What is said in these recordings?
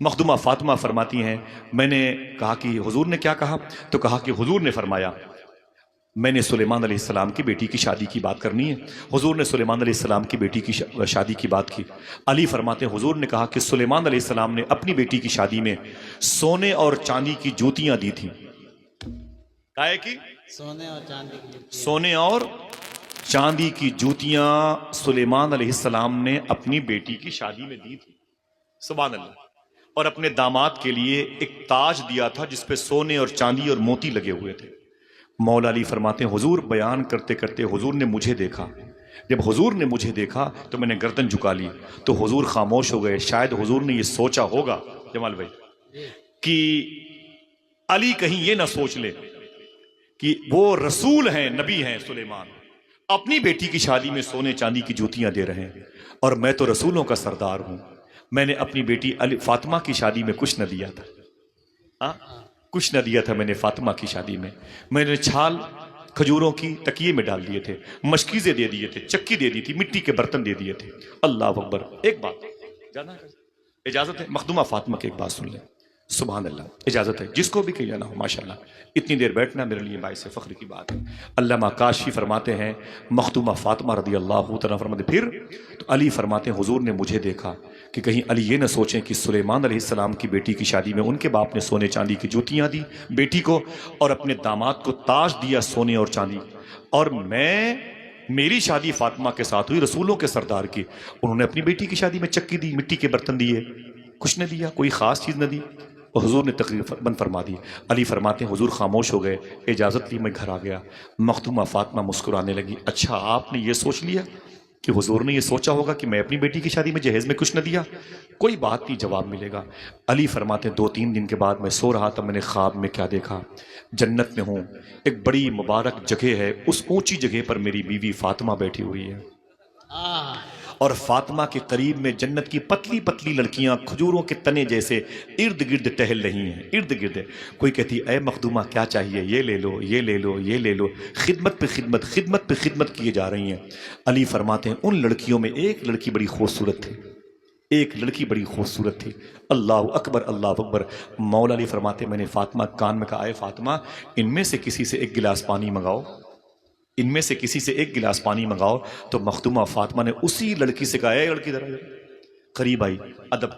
مخدومہ فاطمہ فرماتی ہیں میں نے کہا کہ حضور نے کیا کہا؟ تو کہا کہ حضور نے فرمایا میں نے سلیمان علیہ السلام کی بیٹی کی شادی کی بات کرنی ہے۔ حضور نے سلیمان علیہ السلام کی بیٹی کی شادی کی بات کی۔ علی فرماتے ہیں حضور نے کہا کہ سلیمان علیہ السلام نے اپنی بیٹی کی شادی میں سونے اور چاندی کی جوتیاں دی تھیں۔ کائے کی؟ سونے اور چاندی کی جوتیاں۔ سونے اور چاندی کی جوتیاں سلیمان علیہ السلام نے اپنی بیٹی کی شادی میں دی تھی۔ سبحان اللہ۔ اور اپنے داماد کے لیے ایک تاج دیا تھا جس پہ سونے اور چاندی اور موتی لگے ہوئے تھے۔ مولا علی فرماتے ہیں حضور بیان کرتے کرتے حضور نے مجھے دیکھا۔ جب حضور نے مجھے دیکھا تو میں نے گردن جھکا لی تو حضور خاموش ہو گئے۔ شاید حضور نے یہ سوچا ہوگا جمال بھائی کہ علی کہیں یہ نہ سوچ لے کہ وہ رسول ہیں، نبی ہیں سلیمان، اپنی بیٹی کی شادی میں سونے چاندی کی جوتیاں دے رہے ہیں اور میں تو رسولوں کا سردار ہوں۔ میں نے اپنی بیٹی فاطمہ کی شادی میں کچھ نہ دیا تھا، کچھ نہ دیا تھا میں نے فاطمہ کی شادی میں۔ میں نے چھال کھجوروں کی تکیے میں ڈال دیے تھے، مشکیزیں دے دیے تھے، چکی دے دی تھی، مٹی کے برتن دے دیے تھے۔ اللہ اکبر۔ ایک بات جانا اجازت ہے مخدومہ فاطمہ کی ایک بات سن لیں۔ سبحان اللہ، اجازت ہے جس کو بھی کہنا نہ ہو، ماشاءاللہ اتنی دیر بیٹھنا میرے لیے باعث فخر کی بات ہے۔ علامہ کاشفی فرماتے ہیں مخدومہ فاطمہ رضی اللہ تعالیٰ فرماتے پھر تو علی فرماتے ہیں حضور نے مجھے دیکھا کہ کہیں علی یہ نہ سوچیں کہ سلیمان علیہ السلام کی بیٹی کی شادی میں ان کے باپ نے سونے چاندی کی جوتیاں دی بیٹی کو اور اپنے داماد کو تاج دیا سونے اور چاندی، اور میری شادی فاطمہ کے ساتھ ہوئی رسولوں کے سردار کی، انہوں نے اپنی بیٹی کی شادی میں چکی دی، مٹی کے برتن دیے، کچھ نہ دیا، کوئی خاص چیز نہ دی، اور حضور نے تقریر بند فرما دی۔ علی فرماتے ہیں حضور خاموش ہو گئے، اجازت لی، میں گھر آ گیا۔ مخدومہ فاطمہ مسکرانے لگی، اچھا آپ نے یہ سوچ لیا کہ حضور نے یہ سوچا ہوگا کہ میں اپنی بیٹی کی شادی میں جہیز میں کچھ نہ دیا؟ کوئی بات نہیں، جواب ملے گا۔ علی فرماتے ہیں 2-3 دن کے بعد میں سو رہا تھا، میں نے خواب میں کیا دیکھا؟ جنت میں ہوں، ایک بڑی مبارک جگہ ہے، اس اونچی جگہ پر میری بیوی فاطمہ بیٹھی ہوئی ہے، اور فاطمہ کے قریب میں جنت کی پتلی پتلی لڑکیاں کھجوروں کے تنے جیسے ارد گرد ٹہل رہی ہیں، ارد گرد۔ کوئی کہتی اے مخدومہ کیا چاہیے؟ یہ لے لو، یہ لے لو، یہ لے لو، خدمت پہ خدمت، خدمت پہ خدمت کیے جا رہی ہیں۔ علی فرماتے ہیں ان لڑکیوں میں ایک لڑکی بڑی خوبصورت تھی، ایک لڑکی بڑی خوبصورت تھی۔ اللہ اکبر، اللہ اکبر۔ مولا علی فرماتے ہیں میں نے فاطمہ کان میں کہا اے فاطمہ ان میں سے کسی سے ایک گلاس پانی منگاؤ، ان میں سے کسی سے ایک گلاس پانی منگاؤ۔ تو مخدومہ فاطمہ نے اسی لڑکی سے کہا اے لڑکی ذرا قریب آئی، ادب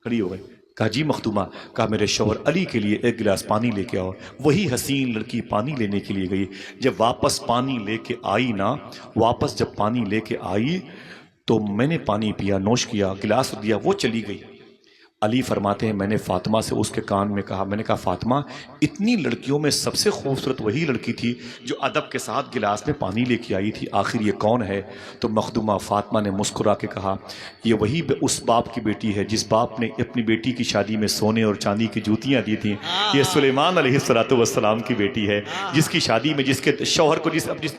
کھڑی ہو گئی، کہا جی مخدومہ، کہا میرے شوہر علی کے لیے ایک گلاس پانی لے کے آؤ۔ وہی حسین لڑکی پانی لینے کے لیے گئی، جب واپس پانی لے کے آئی نا، واپس جب پانی لے کے آئی تو میں نے پانی پیا، نوش کیا، گلاس دیا، وہ چلی گئی۔ علی فرماتے ہیں میں نے فاطمہ سے اس کے کان میں کہا، میں نے کہا فاطمہ اتنی لڑکیوں میں سب سے خوبصورت وہی لڑکی تھی جو ادب کے ساتھ گلاس میں پانی لے کے آئی تھی، آخر یہ کون ہے؟ تو مخدومہ فاطمہ نے مسکرا کے کہا یہ وہی اس باپ کی بیٹی ہے جس باپ نے اپنی بیٹی کی شادی میں سونے اور چاندی کی جوتیاں دی تھیں۔ یہ سلیمان علیہ السلام کی بیٹی ہے جس کی شادی میں جس کے شوہر کو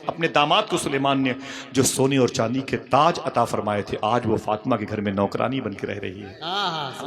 اپنے داماد کو سلیمان نے جو سونے اور چاندی کے تاج عطا فرمائے تھے، آج وہ فاطمہ کے گھر میں نوکرانی بن کے رہ رہی ہے۔